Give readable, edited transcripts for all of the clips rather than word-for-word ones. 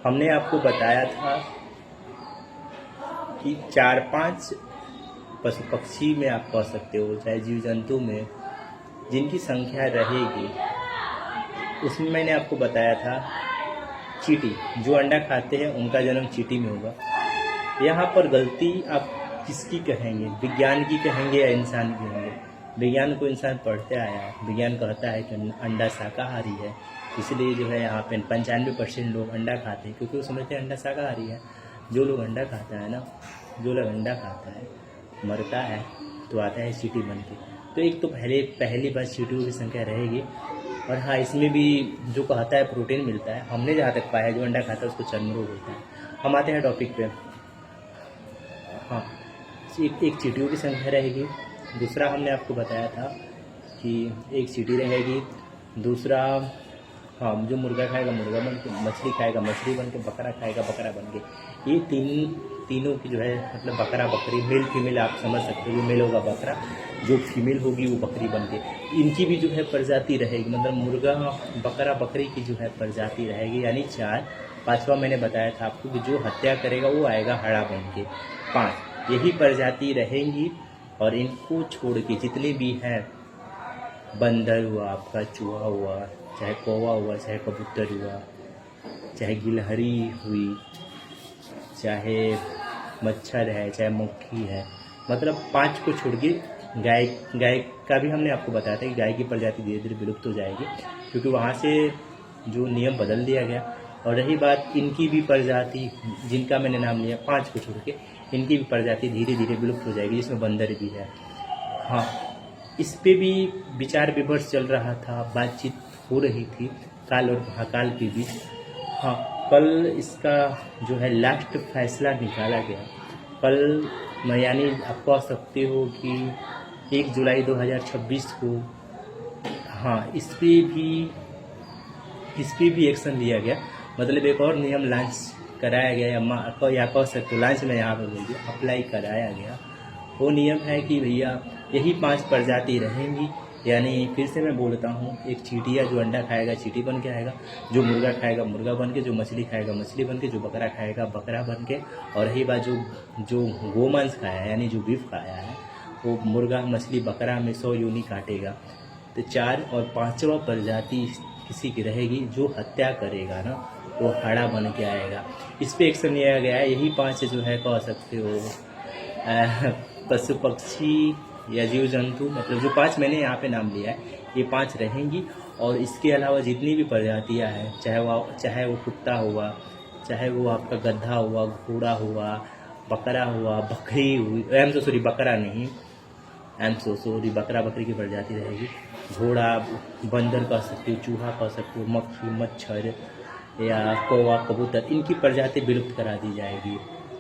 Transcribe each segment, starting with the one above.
हमने आपको बताया था कि 4-5 पशु पक्षी में आप कह सकते हो, चाहे जीव जंतु में जिनकी संख्या रहेगी, उसमें मैंने आपको बताया था चींटी। जो अंडा खाते हैं उनका जन्म चींटी में होगा। यहाँ पर गलती आप किसकी कहेंगे, विज्ञान की कहेंगे या इंसान की कहेंगे? विज्ञान को इंसान पढ़ते आया है। विज्ञान कहता है कि अंडा शाकाहारी है, इसलिए जो है यहाँ पे 95% लोग अंडा खाते हैं, क्योंकि वो समझते हैं अंडा शाकाहारी है। जो लोग अंडा खाता है ना, जो लोग अंडा खाता है मरता है तो आता है चींटी बन के। तो एक तो पहली बात चींटियों की संख्या रहेगी। और हाँ, इसमें भी जो कहता है प्रोटीन मिलता है, हमने जहाँ तक पाया जो अंडा खाता है उसको चर्म रोग होता है। हम आते हैं टॉपिक पे। हाँ, एक चींटियों की संख्या रहेगी। दूसरा हमने आपको बताया था कि एक चींटी रहेगी। दूसरा, हाँ, जो मुर्गा खाएगा मुर्गा बन के, मछली खाएगा मछली बन के, बकरा खाएगा बकरा बन के। ये तीनों की जो है मतलब बकरा बकरी, मेल फीमेल आप समझ सकते हो। जो मेल होगा बकरा, जो फीमेल होगी वो बकरी बन के। इनकी भी जो है प्रजाति रहेगी, मतलब मुर्गा बकरा बकरी की जो है प्रजाति रहेगी, यानी 4। 5वां मैंने बताया था आपको कि जो हत्या करेगा वो आएगा हड़ा बन के। 5 यही प्रजाति रहेंगी। और इनको छोड़ के जितने भी हैं, बंदर हुआ आपका, चूहा हुआ, चाहे कौवा हुआ, चाहे कबूतर हुआ, चाहे गिलहरी हुई, चाहे मच्छर है, चाहे मक्खी है, मतलब 5 को छोड़ के गाय का भी हमने आपको बताया था कि गाय की प्रजाति धीरे धीरे विलुप्त हो जाएगी, क्योंकि वहाँ से जो नियम बदल दिया गया। और रही बात इनकी भी प्रजाति, जिनका मैंने नाम लिया 5 को छोड़ के, इनकी भी प्रजाति धीरे धीरे विलुप्त हो जाएगी, जिसमें बंदर भी है। हाँ, इस पे भी विचार विमर्श चल रहा था, बातचीत हो रही थी काल और महाकाल के बीच। हाँ, कल इसका जो है लास्ट फैसला निकाला गया। कल यानी आप कह सकते हो कि 1 जुलाई 2026 को, हाँ, इस पे भी एक्शन लिया गया। मतलब एक और नियम लॉन्च कराया गया, या कह सकते हो लॉन्च में यहाँ पर बोल दिया, अप्लाई कराया गया। वो नियम है कि भैया यही 5 प्रजाति रहेंगी। यानी फिर से मैं बोलता हूँ, एक चींटिया जो अंडा खाएगा चींटी बन के आएगा, जो मुर्गा खाएगा मुर्गा बन के, जो मछली खाएगा मछली बन के, जो बकरा खाएगा बकरा बन के। और रही बात जो गोमांस खाया है, यानी जो बीफ खाया है, वो मुर्गा मछली बकरा में 100 योनि काटेगा। तो 4 और 5वां प्रजाति किसी की रहेगी, जो हत्या करेगा ना वो हड़ा बन के आएगा। इस पे एक्शन लिया गया है। यही 5 जो है कह सकते हो पशु पक्षी या जीव जंतु, मतलब जो 5 मैंने यहाँ पे नाम लिया है, ये 5 रहेंगी। और इसके अलावा जितनी भी प्रजातियाँ हैं, चाहे वो कुत्ता हुआ, चाहे वो आपका गधा हुआ, घोड़ा हुआ, बकरा हुआ, बकरी हुई, बकरा नहीं, बकरा बकरी की प्रजाति रहेगी। घोड़ा, बंदर कह सकते हो, चूहा कह सकते हो, मक्खी, मच्छर या कौवा, कबूतर, इनकी प्रजाति विलुप्त करा दी जाएगी।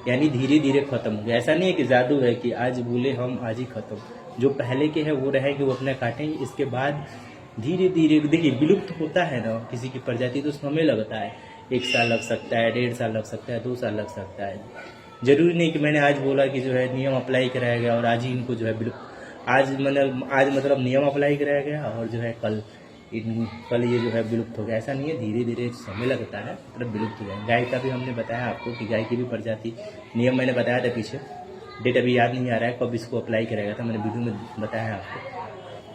यानी धीरे धीरे खत्म हो गया। ऐसा नहीं है कि जादू है कि आज बोले हम आज ही खत्म। जो पहले के हैं वो रहेंगे, वो अपना काटेंगे। इसके बाद धीरे धीरे देखिए विलुप्त होता है ना किसी की प्रजाति, तो समय लगता है। 1 साल लग सकता है, 1.5 साल लग सकता है, 2 साल लग सकता है। जरूरी नहीं कि मैंने आज बोला कि जो है नियम अप्लाई कराया गया और आज ही इनको जो है आज मतलब नियम अप्लाई कराया गया और जो है कल ये जो है विलुप्त हो गया। ऐसा नहीं है, धीरे धीरे समय लगता है, मतलब विलुप्त हो जाए। गाय का भी हमने बताया आपको कि गाय की भी प्रजाति, नियम मैंने बताया था पीछे, डेट अभी याद नहीं आ रहा है कब इसको अप्लाई कराया गया था, मैंने वीडियो में बताया आपको।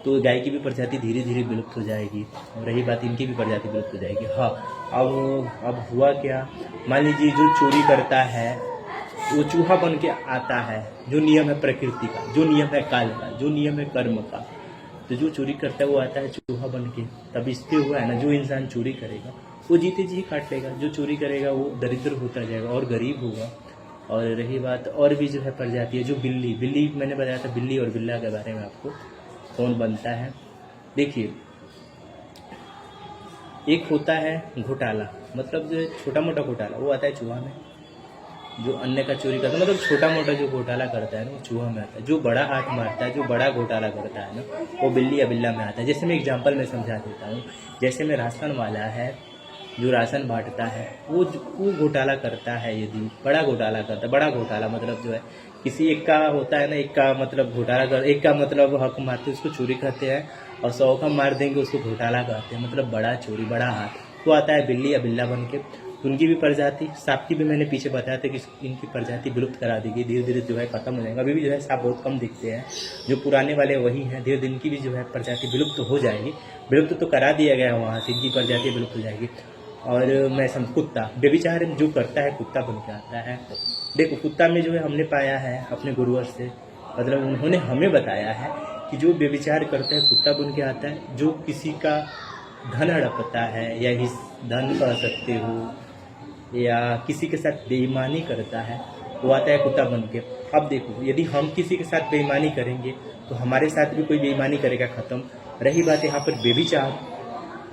तो गाय की भी प्रजाति धीरे धीरे विलुप्त हो जाएगी। और रही बात इनकी भी प्रजाति विलुप्त हो जाएगी। हाँ, अब हुआ क्या, मान लीजिए जो चोरी करता है वो चूहा बन के आता है। जो नियम है प्रकृति का, जो नियम है काल का, जो नियम है कर्म का, तो जो चोरी करता है वो आता है चूहा बन के। तब इससे हुआ है ना, जो इंसान चोरी करेगा वो जीते जी काट लेगा, जो चोरी करेगा वो दरिद्र होता जाएगा और गरीब होगा। और रही बात और भी जो है प्रजाति है, जो बिल्ली मैंने बताया था, बिल्ली और बिल्ला के बारे में आपको, कौन बनता है। देखिए, एक होता है घोटाला, मतलब जो छोटा मोटा घोटाला वो आता है चूहा में। जो अन्य का चोरी करता है, मतलब छोटा मोटा जो घोटाला करता है ना, वो चूहा में आता है। जो बड़ा हाथ मारता है, जो बड़ा घोटाला करता है ना, वो बिल्ली या बिल्ला में आता है। जैसे मैं एग्जांपल में समझा देता हूँ, जैसे में राशन वाला है, जो राशन बांटता है, वो घोटाला करता है। यदि बड़ा घोटाला करता है, बड़ा घोटाला मतलब जो है किसी एक का होता है ना, एक का मतलब घोटाला कर, एक का मतलब हक मारते उसको चोरी कहते हैं, और 100 का मार देंगे उसको घोटाला कहते हैं, मतलब बड़ा चोरी, बड़ा हाथ। वो आता है बिल्ली या बिल्ला बन के। उनकी भी प्रजाति, सांप की भी मैंने पीछे बताया था कि इनकी प्रजाति विलुप्त करा दी गई, धीरे धीरे जो है खत्म हो जाएगा। अभी भी जो है सांप बहुत कम दिखते हैं, जो पुराने वाले वही हैं, धीरे धीरे इनकी भी जो है प्रजाति विलुप्त हो जाएगी। विलुप्त तो करा दिया गया है, वहाँ से इनकी प्रजाति विलुप्त हो जाएगी। और मैं कुत्ता व्यभिचार जो करता है कुत्ता बन के आता है। देखो कुत्ता में जो है हमने पाया है अपने गुरुवर से, मतलब उन्होंने हमें बताया है कि जो व्यभिचार करता है कुत्ता बन के आता है, जो किसी का धन हड़पता है या इस धन कह सकते हो या किसी के साथ बेईमानी करता है, वो आता है कुत्ता बन के। अब देखो यदि हम किसी के साथ बेईमानी करेंगे तो हमारे साथ भी कोई बेईमानी करेगा, खत्म। रही बात यहाँ पर व्यभिचार,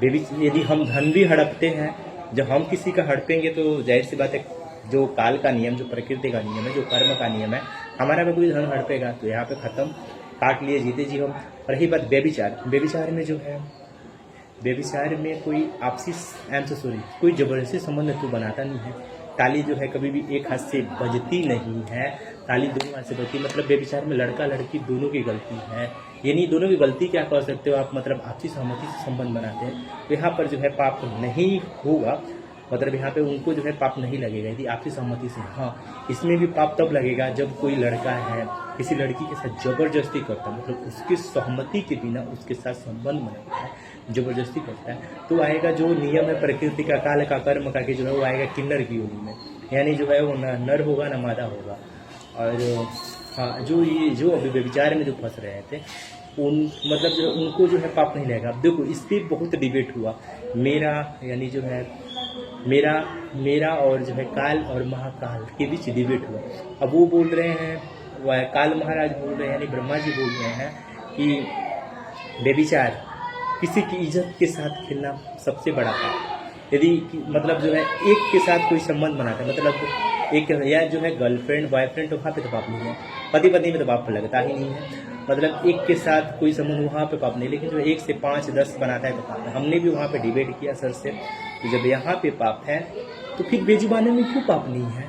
यदि हम धन भी हड़पते हैं, जब हम किसी का हड़पेंगे तो जाहिर सी बात है जो काल का नियम, जो प्रकृति का नियम है, जो कर्म का नियम है, हमारा भी कोई धन हड़पेगा तो यहाँ पे खत्म, काट लिए जीते जी हम। रही बात व्यभिचार, व्यभिचार में जो है, व्यभिचार में कोई आपसी कोई जबरदस्ती संबंध तो बनाता नहीं है। ताली जो है कभी भी एक हाथ से बजती नहीं है, ताली दोनों हाथ से बजती। मतलब व्यभिचार में लड़का लड़की दोनों की गलती है, ये नहीं दोनों की गलती क्या कर सकते हो आप, मतलब आपसी सहमति से संबंध बनाते हैं तो यहाँ पर जो है पाप नहीं होगा। मतलब यहाँ पे उनको जो है पाप नहीं लगेगा यदि आपसी सहमति से। हाँ, इसमें भी पाप तब लगेगा जब कोई लड़का है किसी लड़की के साथ जबरदस्ती करता है, मतलब उसकी सहमति के बिना उसके साथ संबंध बनाता है, जबरदस्ती करता है, तो आएगा जो नियम है प्रकृति का, काल का, कर्म का, कि जो है वो आएगा किन्नर की योनि में, यानी जो है वो न नर होगा न मादा होगा। और हाँ, जो अभी व्यभिचार में जो फंस रहे थे मतलब जो उनको जो है पाप नहीं लगेगा। अब देखो इस पर बहुत डिबेट हुआ, मेरा यानी जो है मेरा और जो है काल और महाकाल के बीच डिबेट हुआ। अब वो बोल रहे हैं, वह काल महाराज बोल रहे हैं, यानी ब्रह्मा जी बोल रहे हैं कि व्यभिचार किसी की इज्जत के साथ खेलना सबसे बड़ा पाप। यदि मतलब जो है एक के साथ कोई संबंध बनाता है, मतलब एक या जो है गर्लफ्रेंड बॉयफ्रेंड, तो वहाँ पे तो पाप नहीं है, पति पत्नी में तो पाप लगता ही नहीं है। मतलब एक के साथ कोई संबंध वहाँ पे पाप नहीं, लेकिन जो 1 से 5 10 बनाता है तो पाप है। हमने भी वहाँ पे डिबेट किया सर से कि जब यहाँ पे पाप है तो फिर बेजुबाने में क्यों पाप नहीं है,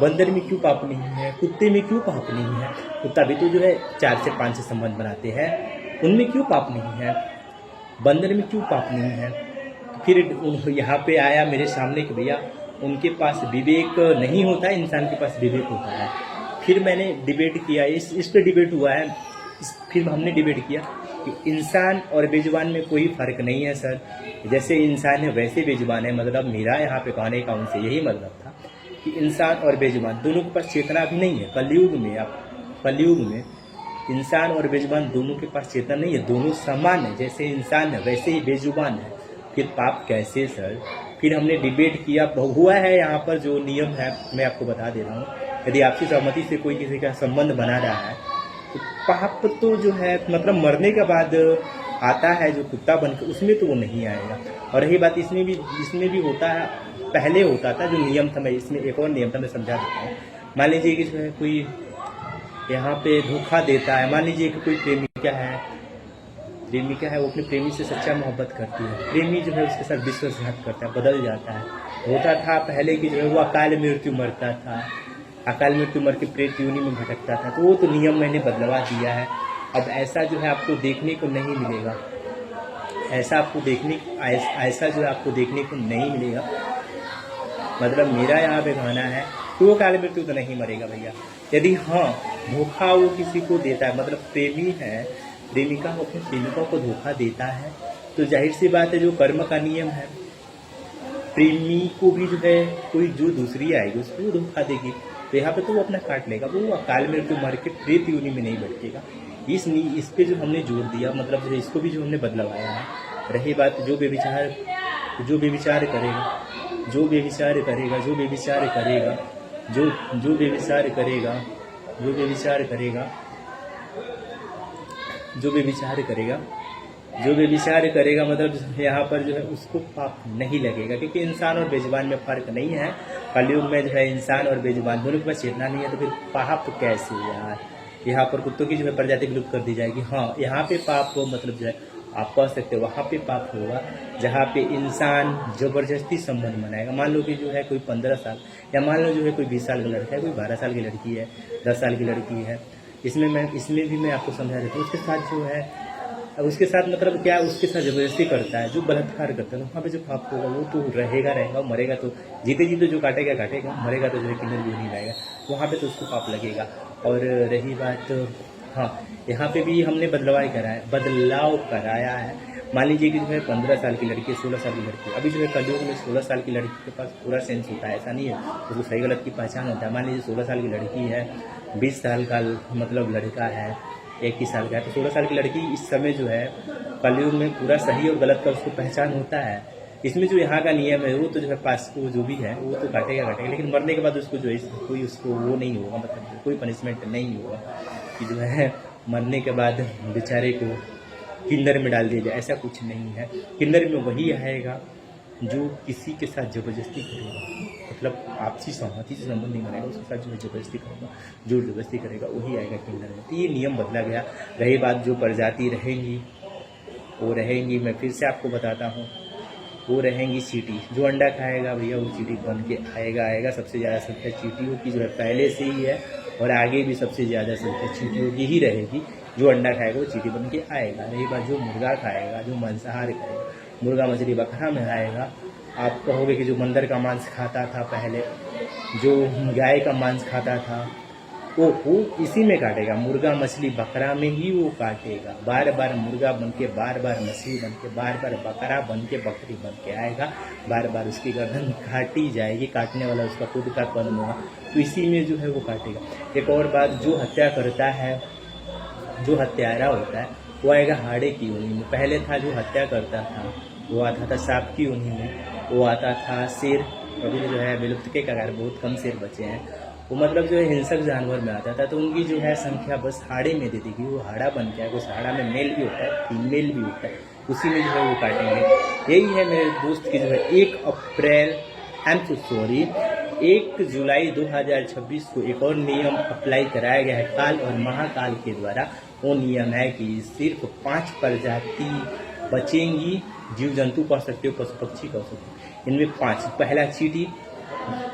बंदर में क्यों पाप नहीं है, कुत्ते में क्यों पाप नहीं है। कुत्ता भी तो जो है 4 से 5 से संबंध बनाते हैं, उनमें क्यों पाप नहीं है, बंदर में क्यों पाप नहीं है। फिर यहाँ पे आया मेरे सामने कि भैया उनके पास विवेक नहीं होता है, इंसान के पास विवेक होता है। फिर मैंने डिबेट किया, इस पे डिबेट हुआ है, फिर हमने डिबेट किया कि इंसान और बेजुबान में कोई फ़र्क नहीं है सर, जैसे इंसान है वैसे बेजुबान है। मतलब मेरा यहाँ पे कहने का उनसे यही मतलब था कि इंसान और बेजुबान दोनों के पास चेतना भी नहीं है। कलयुग में इंसान और बेजुबान दोनों के पास चेतना नहीं है, दोनों समान है, जैसे इंसान है वैसे ही बेजुबान है। फिर पाप कैसे सर। फिर हमने डिबेट किया, हुआ है यहाँ पर जो नियम है मैं आपको बता दे रहा हूँ। यदि आपसी सहमति से कोई किसी का संबंध बना रहा है तो पाप तो जो है मतलब मरने के बाद आता है, जो कुत्ता बनकर, उसमें तो वो नहीं आएगा। और रही बात इसमें भी होता है, पहले होता था जो नियम था, मैं इसमें एक और नियम था मैं समझा देता हूँ। मान लीजिए कि जो है कोई यहाँ पे धोखा देता है, मान लीजिए कि कोई प्रेमिका है, वो अपने प्रेमी से सच्चा मोहब्बत करती है, प्रेमी जो है उसके साथ विश्वासघात करता है, बदल जाता है। होता था पहले कि जो है वो अकाल मृत्यु मरता था, अकाल मृत्यु मर के प्रेत योनि में भटकता था, तो वो तो नियम मैंने बदलवा दिया है। अब ऐसा जो है आपको देखने को नहीं मिलेगा, ऐसा जो है आपको देखने को नहीं मिलेगा। मतलब मेरा यहाँ पे कहना है कि वो अकाल मृत्यु तो नहीं मरेगा भैया। यदि हाँ धोखा वो किसी को देता है, मतलब प्रेमी है, प्रेमिका अपने प्रेमिका को धोखा देता है, तो जाहिर सी बात है जो कर्म का नियम है, प्रेमी को भी जो है कोई जो दूसरी आएगी उसको धोखा देगी, तो यहाँ पे तो वो अपना काट लेगा, वो अकाल मृत्यु मर के प्रेत योनि में नहीं भटकेगा। इस पे जो हमने जोर दिया, मतलब इसको भी जो हमने बदलवाया है। रही बात जो व्यभिचार करेगा, जो व्यभिचार करेगा मतलब यहाँ पर जो है उसको पाप नहीं लगेगा, क्योंकि इंसान और बेजुबान में फ़र्क नहीं है। कलयुग में जो है इंसान और बेजुबान दोनों के पास चेतना नहीं है, तो फिर पाप कैसे यार। यहाँ पर कुत्तों की जो है प्रजाति विलुप्त कर दी जाएगी। हाँ, यहाँ पे पाप मतलब जो है आप कह सकते हो वहाँ पे पाप होगा जहाँ पे इंसान जबरदस्ती संबंध बनाएगा। मान लो कि जो है कोई 15 साल, या मान लो जो है कोई 20 साल का लड़का है, कोई 12 साल की लड़की है, 10 साल की लड़की है, इसमें भी मैं आपको समझा देता हूँ। उसके साथ जो है अब उसके साथ मतलब क्या, उसके साथ जबरदस्ती करता है, जो बलात्कार करता है, तो वहाँ पे जो पाप होगा वो तो रहेगा, मरेगा तो जीते जी तो जो काटेगा, मरेगा तो जो है किन्नर भी नहीं रहेगा, वहाँ पे तो उसको पाप लगेगा। और रही बात, हाँ, यहाँ पे भी हमने बदलाव कराया है। मान लीजिए कि जो है 15 साल की लड़की, 16 साल की लड़की, अभी जो है कलयुग में 16 साल की लड़की के पास पूरा सेंस होता है, ऐसा नहीं है, उसको सही गलत की पहचान होता है। मान लीजिए 16 साल की लड़की है, 20 साल का मतलब लड़का है, 21 साल का है, तो 16 साल की लड़की इस समय जो है कलयुग में पूरा सही और गलत का उसको पहचान होता है। इसमें जो यहाँ का नियम है वो तो जो है पास को जो भी है वो तो काटेगा, लेकिन मरने के बाद उसको जो है कोई उसको वो नहीं होगा, मतलब कोई पनिशमेंट नहीं होगा कि जो है मरने के बाद बेचारे को किन्नर में डाल दिया जाए, ऐसा कुछ नहीं है। किन्नर में वही आएगा जो किसी के साथ ज़बरदस्ती करेगा, मतलब आपसी सहमति से संबंध नहीं बनेगा, उसके साथ जो है ज़बरदस्ती करेगा, जोर जबरदस्ती करेगा, वही आएगा किन्नर में। तो ये नियम बदला गया। रही बात जो प्रजाति रहेंगी वो रहेंगी, मैं फिर से आपको बताता हूँ, वो रहेंगी चींटी। जो अंडा खाएगा भैया वो चींटी बन के आएगा। सबसे ज़्यादा संख्या चींटियों की जो है पहले से ही है और आगे भी सबसे ज़्यादा संख्या चींटियों की ही रहेगी। जो अंडा खाएगा वो चींटी बन के आएगा। रही बात जो मुर्गा खाएगा, जो मांसाहार खाएगा, मुर्गा मछली बकरा में आएगा। आप कहोगे कि जो बंदर का मांस खाता था पहले, जो गाय का मांस खाता था, वो इसी में काटेगा, मुर्गा मछली बकरा में ही वो काटेगा। बार बार मुर्गा बन के, बार बार मछली बन के, बार बार बकरा बन के, बकरी बन के आएगा। बार बार उसकी गर्दन काटी जाएगी, काटने वाला उसका खुद का कर्म होगा, तो इसी में जो है वो काटेगा। एक और बात, जो हत्या करता है, जो हत्यारा होता है, वो आएगा हाड़े की योनि में। पहले था जो हत्या करता था वो आता था सांप की योनि में, वो आता था शेर। अभी जो है विलुप्त के कगार, बहुत कम शेर बचे हैं। वो मतलब जो है हिंसक जानवर में आता था, तो उनकी जो है संख्या बस हाड़े में दे देगी, वो हाड़ा बन के आएगा। उस हाड़ा में मेल भी होता है, फीमेल भी होता है, उसी में जो है वो काटेंगे। यही है मेरे दोस्त की जो है 1 जुलाई 2026 को एक और नियम अप्लाई कराया गया है काल और महाकाल के द्वारा। वो नियम है कि सिर्फ 5 प्रजाति बचेंगी। जीव जंतु कह सकते हो, पशु पक्षी कह सकते हो, इनमें 5। पहला चींटी,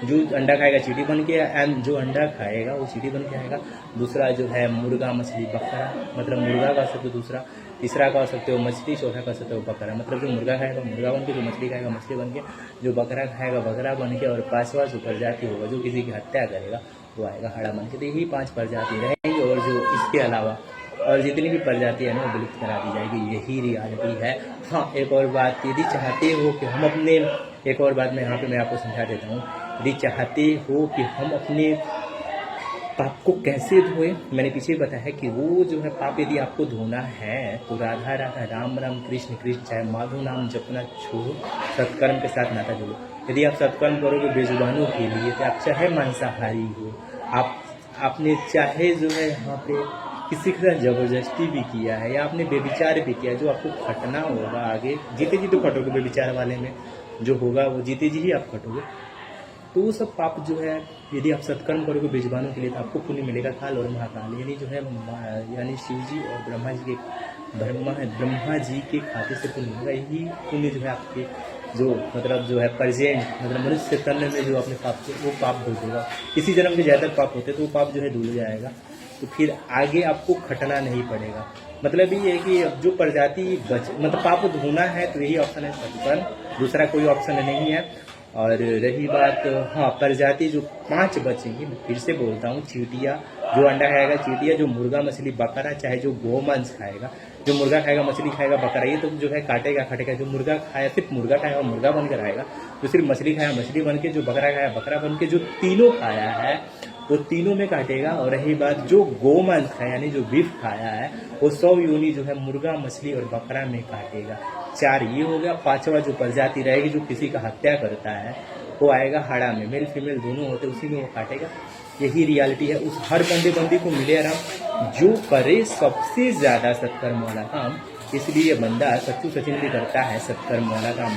जो अंडा खाएगा चींटी बन के, एंड जो अंडा खाएगा वो चींटी बन के आएगा। दूसरा जो है मुर्गा मछली बकरा, मतलब मुर्गा कह सकते हो दूसरा। तीसरा कह सकते हो मछली। चौथा कह सकते हो बकरा, मतलब जो मुर्गा खाएगा मुर्गा बन के, जो मछली खाएगा मछली बन के, जो बकरा खाएगा बकरा बन के, और 5वां जो प्रजाति होगा जो किसी की हत्या करेगा वो आएगा हाड़ा बन के। तो यही 5 प्रजाति रहेंगी, और जो इसके अलावा और जितनी भी प्रजाति है ना वो विलुप्त करा दी जाएगी। यही रियलिटी है। हाँ, एक और बात, यदि चाहते हो कि हम अपने, एक और बात मैं यहाँ पे मैं आपको समझा देता हूँ, यदि चाहते हो कि हम अपने पाप को कैसे धोएं, मैंने पीछे बताया है कि वो जो है पाप यदि आपको धोना है तो राधा राधा, राम राम, कृष्ण कृष्ण, चाहे माधव नाम जपना छोड़ो, सत्कर्म के साथ नाता जोड़ो। यदि आप सत्कर्म करोगे बेजुबानों के लिए, तो आप चाहे मांसाहारी हो, आपने चाहे जो है यहाँ पे किसी के साथ जबरदस्ती भी किया है, या आपने बेविचार भी किया, जो आपको खटना होगा आगे, जीते जी तो खटोगे बेविचार वाले में, जो होगा वो जीते जी ही आप खटोगे। तो वो सब पाप जो है यदि आप सत्कर्म करोगे बेजुबानों के लिए, तो आपको पुण्य मिलेगा काल और महाकाल, यानी जो है यानी शिव जी और ब्रह्मा जी के खाते से पुण्य होगा। यही पुण्य जो है आपके जो मतलब जो है प्रेजेंट, मतलब मनुष्य तन में जो अपने पाप से वो पाप धुल देगा। इसी जन्म के ज़्यादा पाप होते तो वो पाप जो है धुल जाएगा, तो फिर आगे आपको खटना नहीं पड़ेगा। मतलब ये है कि अब जो प्रजाति मतलब पाप धोना है तो यही ऑप्शन है सत्कर्म, दूसरा कोई ऑप्शन नहीं है। और रही बात, हाँ, प्रजाति जो 5 बचेंगी, मैं फिर से बोलता हूँ, चींटिया, जो अंडा खाएगा चींटिया, जो मुर्गा मछली बकरा, चाहे जो गोमांस खाएगा, जो मुर्गा खाएगा मछली खाएगा बकरा, ये तो जो है काटेगा खटेगा। जो मुर्गा खाया सिर्फ मुर्गा खाएगा मुर्गा बनकर आएगा, जो सिर्फ मछली खाया मछली बन के, जो बकरा खाया बकरा बन के, जो तीनों खाया है वो तीनों में काटेगा। और रही बात जो गोमांस खाया यानी जो बीफ खाया है, वो 100 योनि जो है मुर्गा मछली और बकरा में काटेगा। 4 ये हो गया। 5वां जो प्रजाति रहेगी जो किसी का हत्या करता है, वो आएगा हाड़ा में, मेल फीमेल दोनों होते, उसी में वो काटेगा। यही रियलिटी है। उस हर बंदे को मिले आराम जो करे सबसे ज्यादा सत्कर्म वाला काम। इसलिए बंदा सच्चू सचिन भी करता है सत्कर्म वाला काम।